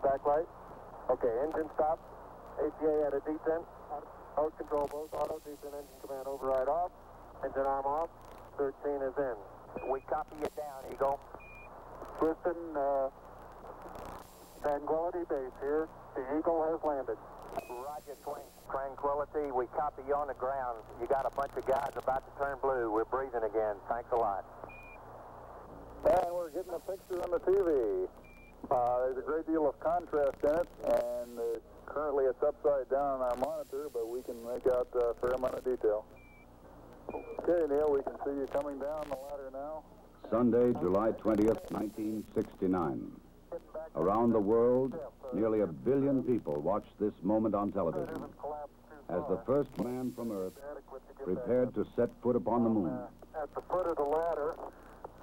backlight. Okay, engine stop. ATA at a descent. Mode control both. Auto descent engine command override off. Engine arm off. 13 is in. We copy it down, Eagle. Houston, Tranquility Base here. The Eagle has landed. Roger, Tranquility. We copy you on the ground. You got a bunch of guys about to turn blue. We're breathing again. Thanks a lot. And we're getting a picture on the TV. There's a great deal of contrast in it, and currently it's upside down on our monitor, but we can make out a fair amount of detail. Okay, Neil, we can see you coming down the ladder now. Sunday, July 20th, 1969. Around the world, nearly 1 billion people watched this moment on television as the first man from Earth prepared to set foot upon the moon. At the foot of the ladder,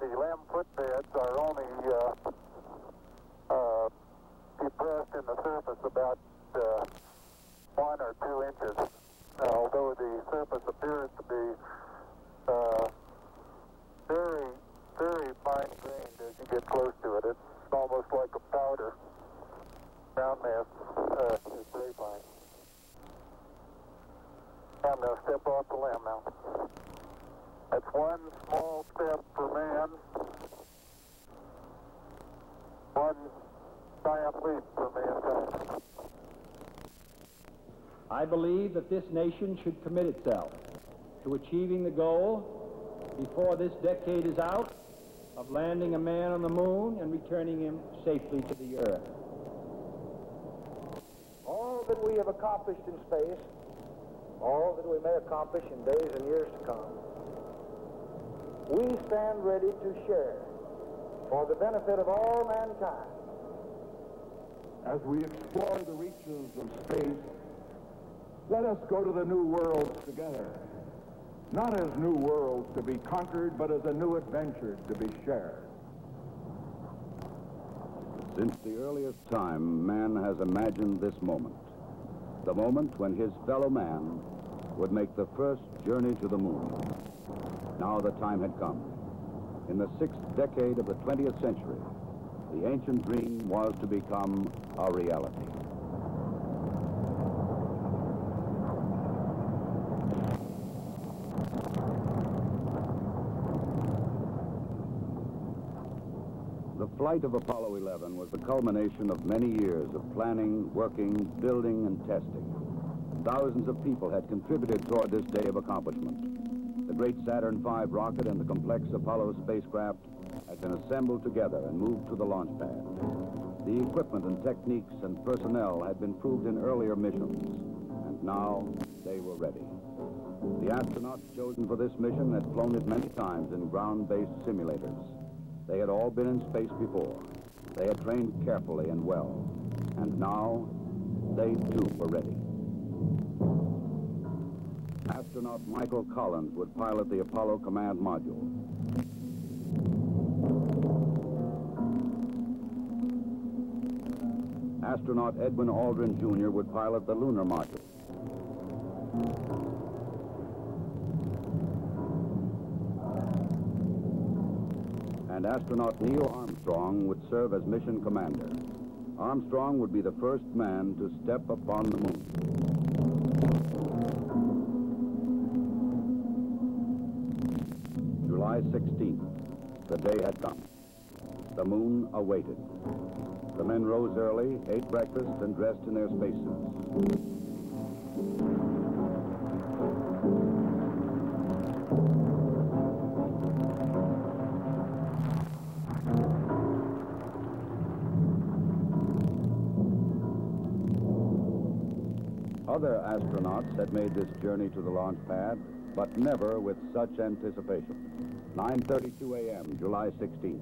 the LEM footbeds are only depressed in the surface about 1 or 2 inches, although the surface appears to be very, very fine-grained as you get close to it. It's almost like a powder. Ground mass is very fine. I'm going to step off the LEM now. That's one small step for man, one giant leap for mankind. I believe that this nation should commit itself to achieving the goal, before this decade is out, of landing a man on the moon and returning him safely to the Earth. All that we have accomplished in space, all that we may accomplish in days and years to come, we stand ready to share for the benefit of all mankind. As we explore the reaches of space, let us go to the new worlds together. Not as new worlds to be conquered, but as a new adventure to be shared. Since the earliest time, man has imagined this moment. The moment when his fellow man would make the first journey to the moon. Now the time had come. In the 6th decade of the 20th century, the ancient dream was to become a reality. The flight of Apollo 11 was the culmination of many years of planning, working, building, and testing. Thousands of people had contributed toward this day of accomplishment. The great Saturn V rocket and the complex Apollo spacecraft had been assembled together and moved to the launch pad. The equipment and techniques and personnel had been proved in earlier missions, and now they were ready. The astronauts chosen for this mission had flown it many times in ground-based simulators. They had all been in space before. They had trained carefully and well. And now, they too were ready. Astronaut Michael Collins would pilot the Apollo Command Module. Astronaut Edwin Aldrin, Jr. would pilot the Lunar Module. And astronaut Neil Armstrong would serve as mission commander. Armstrong would be the first man to step upon the moon. July 16th, the day had come. The moon awaited. The men rose early, ate breakfast, and dressed in their spacesuits. Other astronauts had made this journey to the launch pad, but never with such anticipation. 9:32 a.m., July 16th.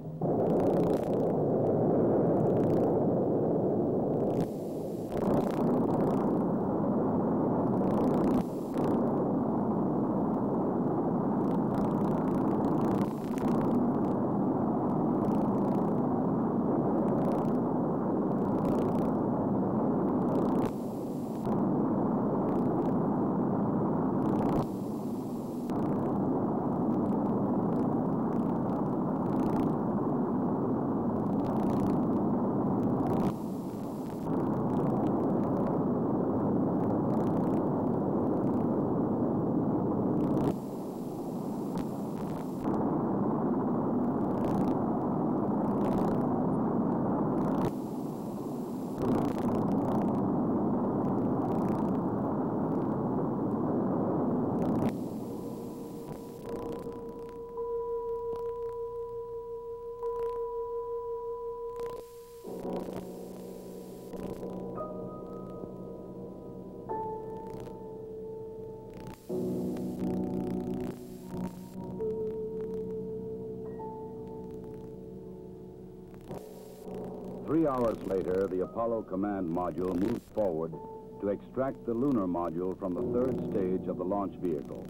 3 hours later, the Apollo command module moved forward to extract the lunar module from the third stage of the launch vehicle.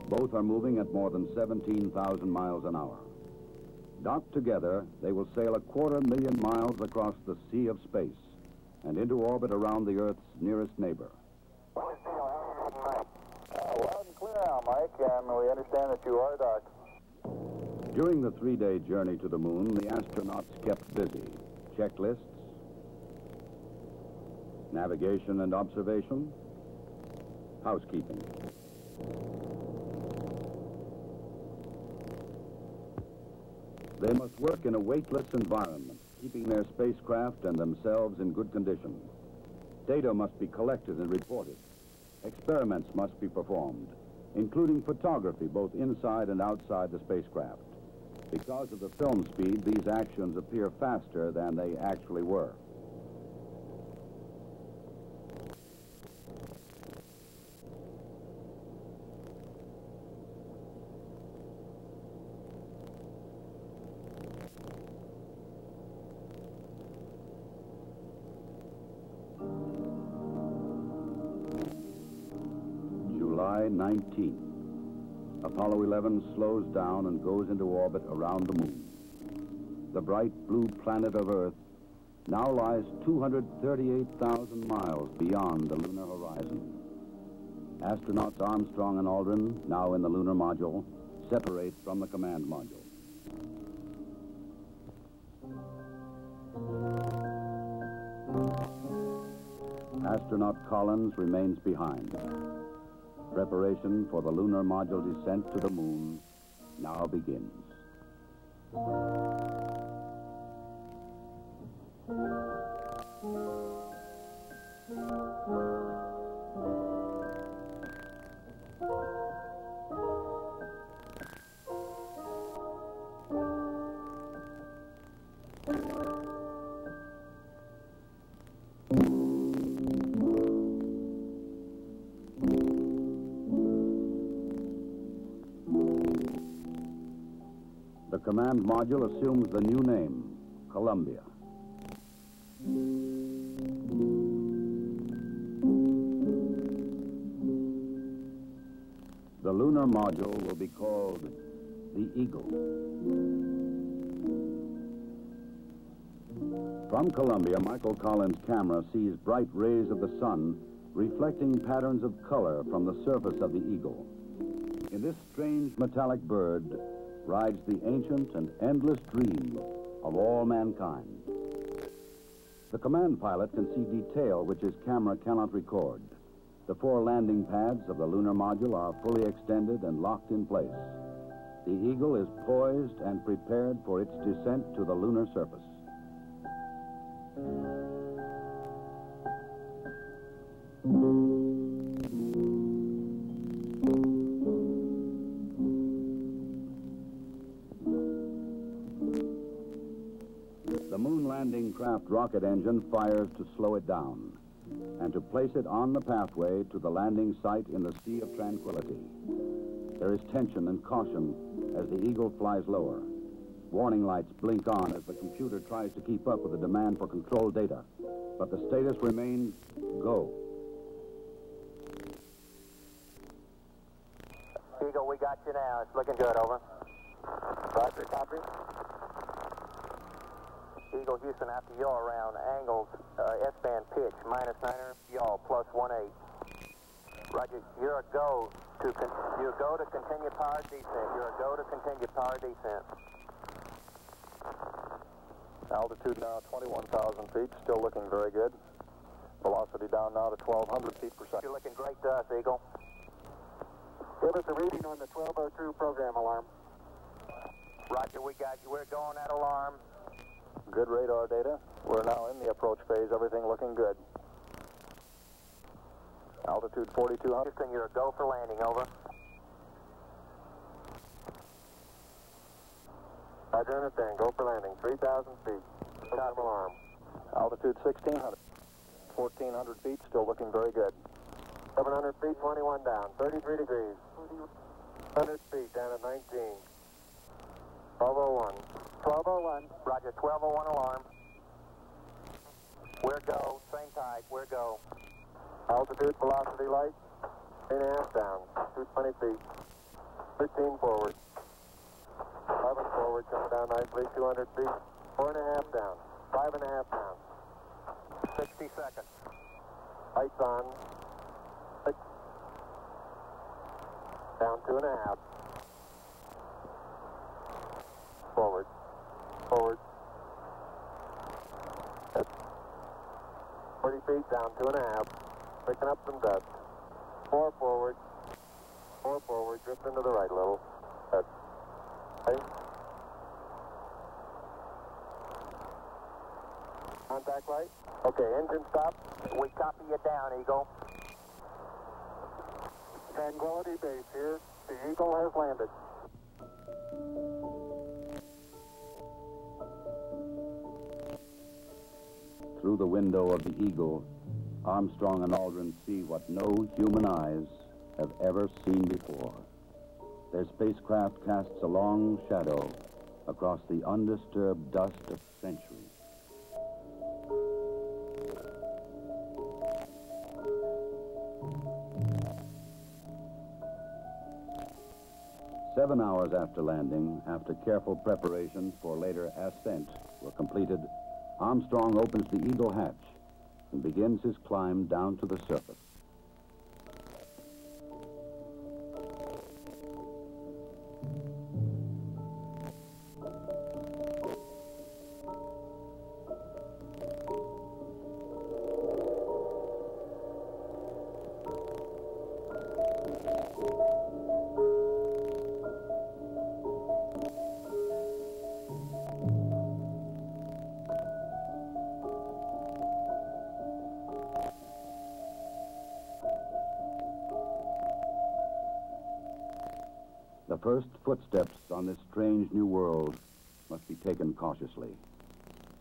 Both are moving at more than 17,000 miles an hour. Docked together, they will sail 250,000 miles across the sea of space and into orbit around the Earth's nearest neighbor. Loud and clear now, Mike, and we understand that you are docked. During the 3-day journey to the moon, the astronauts kept busy. Checklists, navigation and observation, housekeeping. They must work in a weightless environment, keeping their spacecraft and themselves in good condition. Data must be collected and reported. Experiments must be performed, including photography both inside and outside the spacecraft. Because of the film speed, these actions appear faster than they actually were. July 19th. Apollo 11 slows down and goes into orbit around the moon. The bright blue planet of Earth now lies 238,000 miles beyond the lunar horizon. Astronauts Armstrong and Aldrin, now in the lunar module, separate from the command module. Astronaut Collins remains behind. Preparation for the lunar module descent to the moon now begins. The command module assumes the new name, Columbia. The lunar module will be called the Eagle. From Columbia, Michael Collins' camera sees bright rays of the sun reflecting patterns of color from the surface of the Eagle. In this strange metallic bird rides the ancient and endless dream of all mankind. The command pilot can see detail which his camera cannot record. The 4 landing pads of the lunar module are fully extended and locked in place. The Eagle is poised and prepared for its descent to the lunar surface. The moon landing craft rocket engine fires to slow it down and to place it on the pathway to the landing site in the Sea of Tranquility. There is tension and caution as the Eagle flies lower. Warning lights blink on as the computer tries to keep up with the demand for control data, but the status remains go. Eagle, we got you now. It's looking good, over. Roger, copy. Eagle, Houston, after yaw around, angles, S-band pitch, -9er, yaw, +18. Roger, you're a go to continue power descent. You're a go to continue power descent. Altitude now 21,000 feet, still looking very good. Velocity down now to 1,200 feet per second. You're looking great to us, Eagle. Give us a reading on the 1202 program alarm. Roger, we got you. We're going at alarm. Good radar data. We're now in the approach phase, everything looking good. Altitude 4,200. Houston, you're a go for landing, over. Roger, understand. Go for landing. 3,000 feet. Program alarm. Altitude 1,600. 1,400 feet, still looking very good. 700 feet, 21 down. 33 degrees. 100 feet down at 19. 1201. 1201. Roger, 1201 alarm. We're go. Same tide. We're go. Altitude, velocity light. 8.5 down. 220 feet. 13 forward. 11 forward, coming down nicely. 200 feet. 4.5 down. 5.5 down. 60 seconds. Lights on. 6. Down 2.5. Forward. Forward. 40 feet, down 2.5. Picking up some dust. 4 forward. 4 forward. Drifting to the right a little. Good. Okay. Contact light. Okay, engine stop. We copy you down, Eagle. Tranquility Base here. The Eagle has landed. Through the window of the Eagle, Armstrong and Aldrin see what no human eyes have ever seen before. Their spacecraft casts a long shadow across the undisturbed dust of centuries. Seven hours after landing, after careful preparations for later ascent were completed, Armstrong opens the Eagle hatch and begins his climb down to the surface. The first footsteps on this strange new world must be taken cautiously.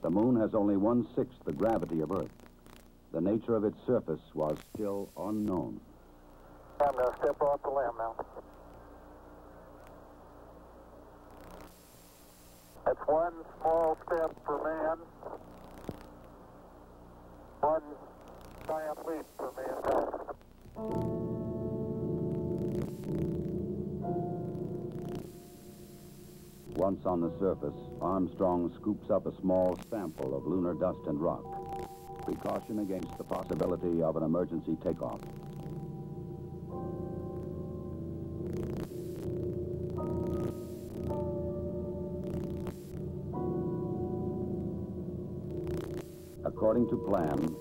The moon has only 1/6 the gravity of Earth. The nature of its surface was still unknown. I'm going to step off the limb now. That's one small step for man, one giant leap for mankind. Once on the surface, Armstrong scoops up a small sample of lunar dust and rock, precaution against the possibility of an emergency takeoff. According to plan,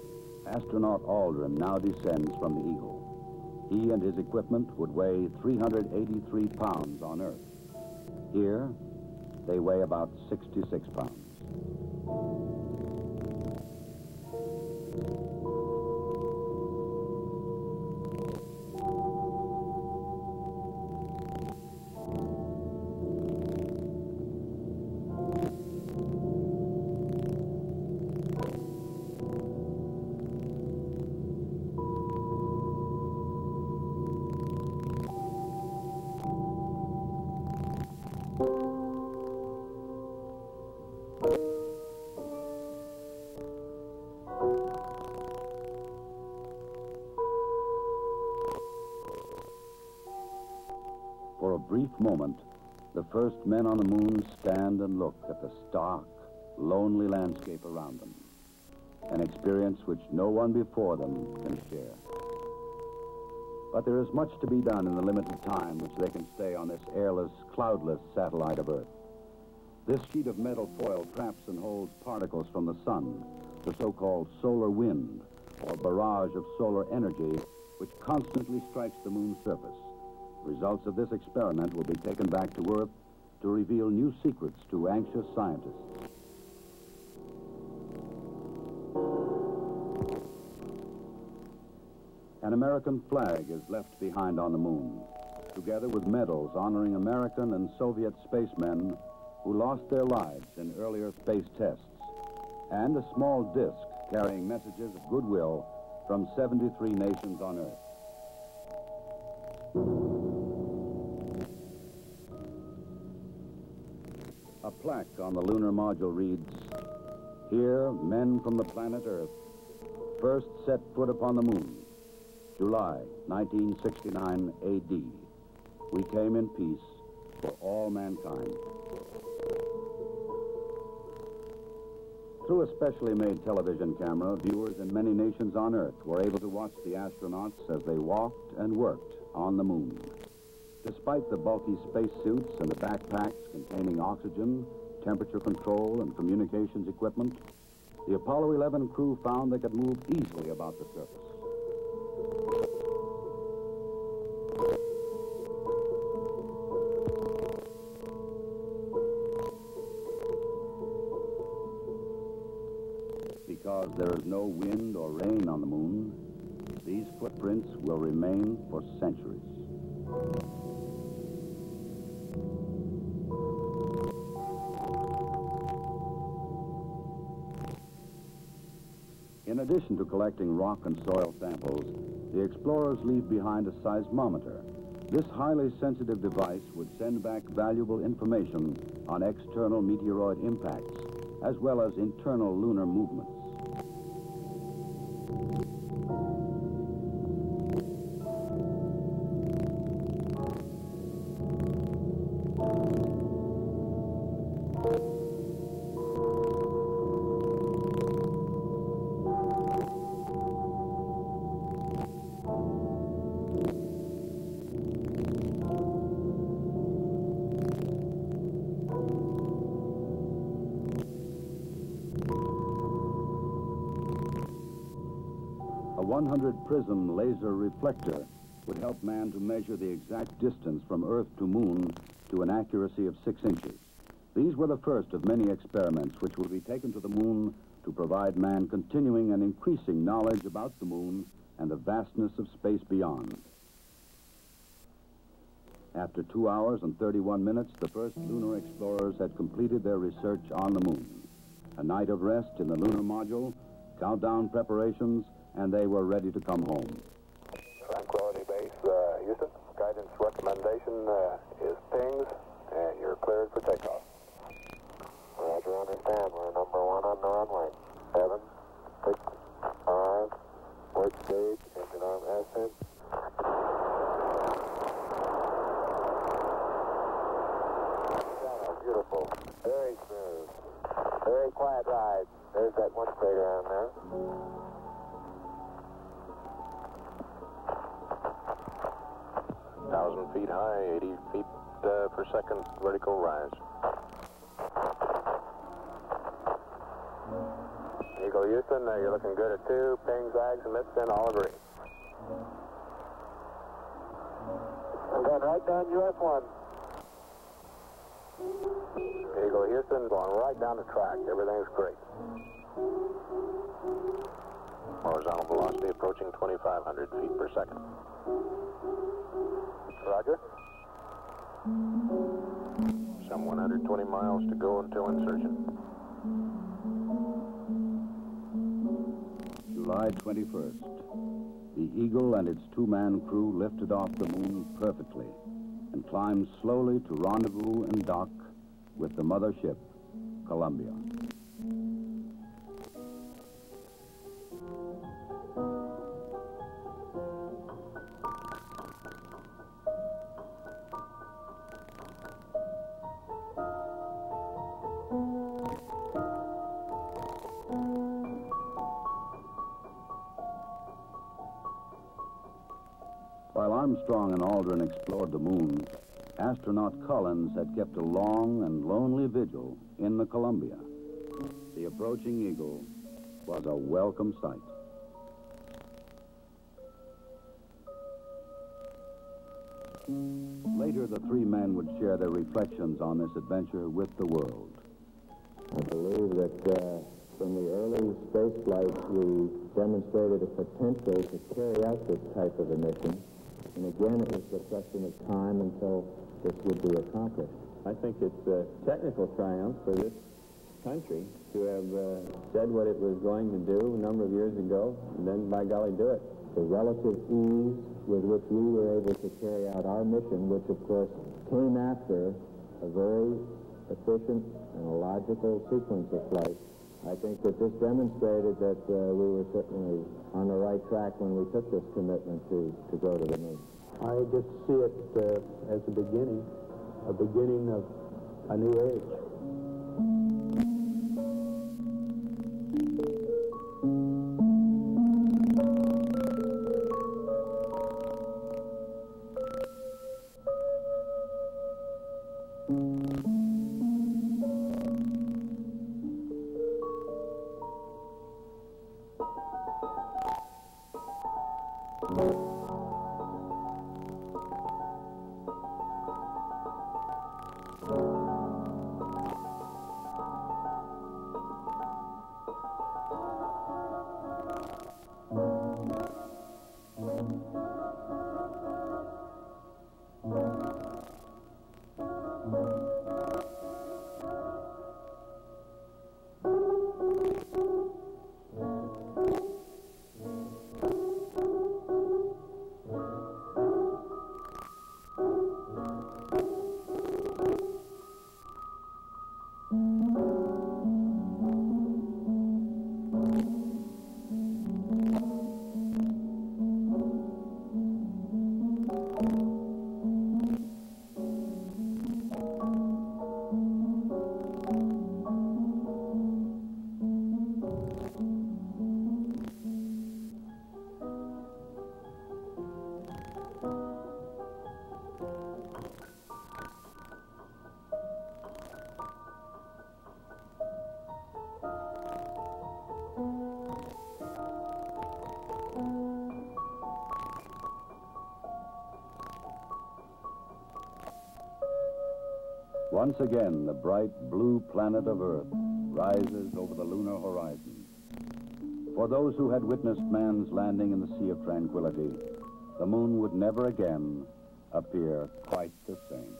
astronaut Aldrin now descends from the Eagle. He and his equipment would weigh 383 pounds on Earth. Here, they weigh about 66 pounds. For a brief moment, the first men on the moon stand and look at the stark, lonely landscape around them, an experience which no one before them can share. But there is much to be done in the limited time which they can stay on this airless, cloudless satellite of Earth. This sheet of metal foil traps and holds particles from the sun, the so-called solar wind, or barrage of solar energy, which constantly strikes the moon's surface. Results of this experiment will be taken back to Earth to reveal new secrets to anxious scientists. An American flag is left behind on the moon, together with medals honoring American and Soviet spacemen who lost their lives in earlier space tests, and a small disc carrying messages of goodwill from 73 nations on Earth. A plaque on the lunar module reads, "Here, men from the planet Earth first set foot upon the moon, July 1969 A.D. We came in peace for all mankind. Through a specially made television camera, viewers in many nations on Earth were able to watch the astronauts as they walked and worked on the moon. Despite the bulky spacesuits and the backpacks containing oxygen, temperature control, and communications equipment, the Apollo 11 crew found they could move easily about the surface. Because there is no wind or rain on the moon, these footprints will remain for centuries. In addition to collecting rock and soil samples, the explorers leave behind a seismometer. This highly sensitive device would send back valuable information on external meteoroid impacts, as well as internal lunar movements. A 100-prism laser reflector would help man to measure the exact distance from Earth to Moon to an accuracy of 6 inches. These were the first of many experiments which will be taken to the Moon to provide man continuing and increasing knowledge about the Moon and the vastness of space beyond. After 2 hours and 31 minutes, the first lunar explorers had completed their research on the Moon. A night of rest in the lunar module, countdown preparations, and they were ready to come home. Tranquility Base, Houston. Guidance recommendation is pings, and you're cleared for takeoff. Roger, understand. We're number 1 on the runway. 7, 6, 5, work stage, engine arm ascent. Beautiful. Very smooth. Very quiet ride. There's that one crater on there. 1,000 feet high, 80 feet per second vertical rise. Eagle Houston, you're looking good at 2. Ping, zags, and missed in, all agree. We got right down US 1. Eagle Houston, going right down the track. Everything's great. Horizontal velocity approaching 2,500 feet per second. Roger. Some 120 miles to go until insertion. July 21st. The Eagle and its 2-man crew lifted off the Moon perfectly and climbed slowly to rendezvous and dock with the mothership, Columbia. While Armstrong and Aldrin explored the Moon, astronaut Collins had kept a long and lonely vigil in the Columbia. The approaching Eagle was a welcome sight. Later, the 3 men would share their reflections on this adventure with the world. I believe that from the early space flights, we demonstrated a potential to carry out this type of a mission. And again, it was a question of time until this would be accomplished. I think it's a technical triumph for this country to have said what it was going to do a number of years ago, and then, by golly, do it. The relative ease with which we were able to carry out our mission, which, of course, came after a very efficient and a logical sequence of flights, I think that this demonstrated that we were certainly on the right track when we took this commitment to go to the moon. I just see it as a beginning of a new age. Once again, the bright blue planet of Earth rises over the lunar horizon. For those who had witnessed man's landing in the Sea of Tranquility, the moon would never again appear quite the same.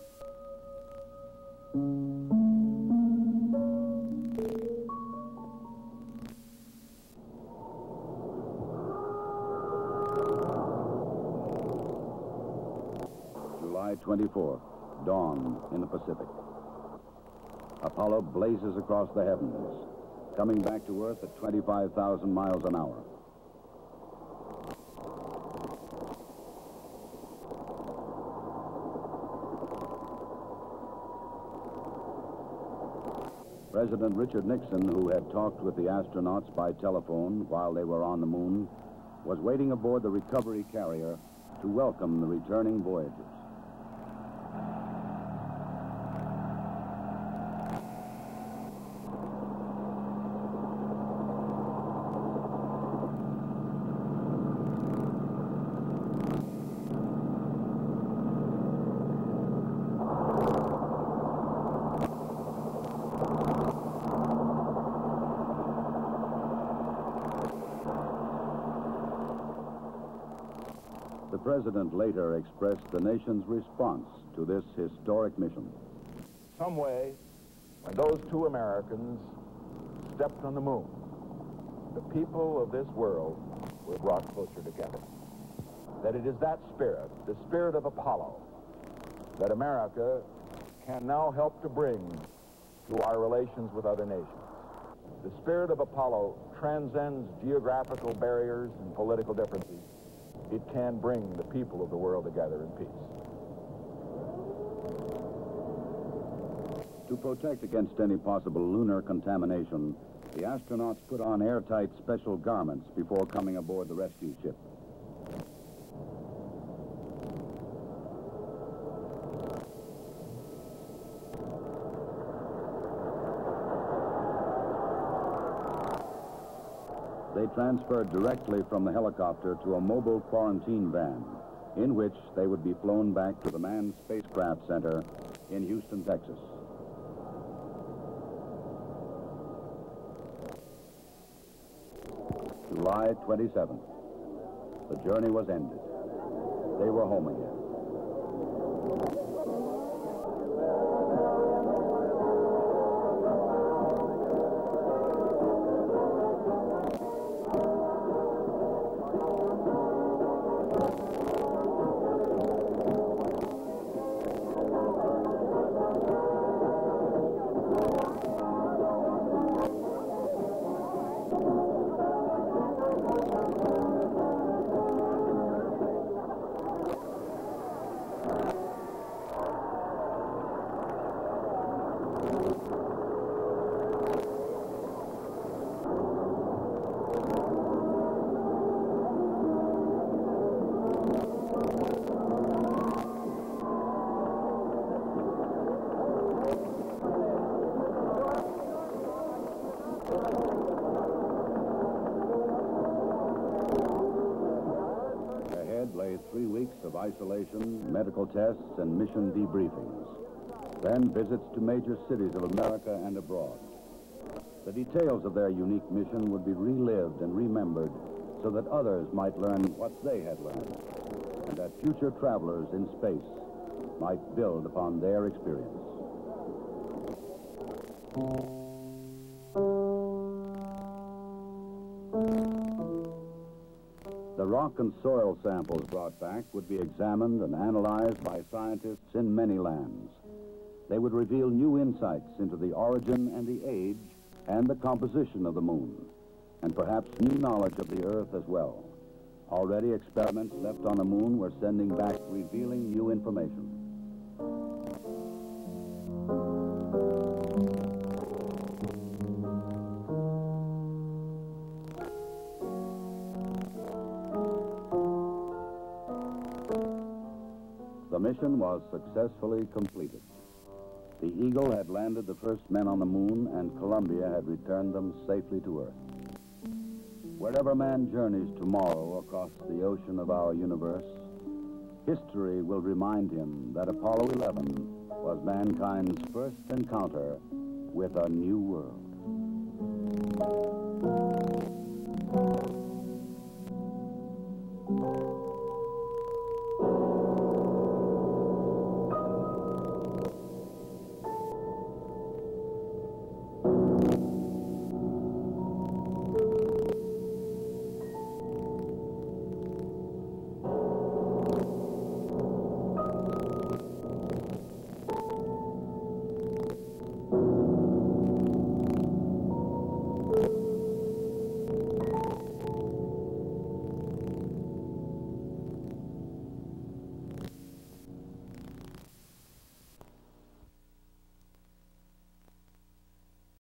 July 24th, dawn in the Pacific. Apollo blazes across the heavens, coming back to Earth at 25,000 miles an hour. President Richard Nixon, who had talked with the astronauts by telephone while they were on the moon, was waiting aboard the recovery carrier to welcome the returning voyagers. The president later expressed the nation's response to this historic mission. Some way, when those two Americans stepped on the moon, the people of this world were brought closer together. That it is that spirit, the spirit of Apollo, that America can now help to bring to our relations with other nations. The spirit of Apollo transcends geographical barriers and political differences. It can bring the people of the world together in peace. To protect against any possible lunar contamination, the astronauts put on airtight special garments before coming aboard the rescue ship. They transferred directly from the helicopter to a mobile quarantine van, in which they would be flown back to the Manned Spacecraft Center in Houston, Texas. July 27th. The journey was ended. They were home again. Ahead lay 3 weeks of isolation, medical tests, and mission debriefings. Then visits to major cities of America and abroad. The details of their unique mission would be relived and remembered so that others might learn what they had learned, and that future travelers in space might build upon their experience. The rock and soil samples brought back would be examined and analyzed by scientists in many lands. They would reveal new insights into the origin and the age and the composition of the moon, and perhaps new knowledge of the Earth as well. Already experiments left on the moon were sending back revealing new information. The mission was successfully completed. The Eagle had landed the first men on the moon, and Columbia had returned them safely to Earth. Wherever man journeys tomorrow across the ocean of our universe, history will remind him that Apollo 11 was mankind's first encounter with a new world.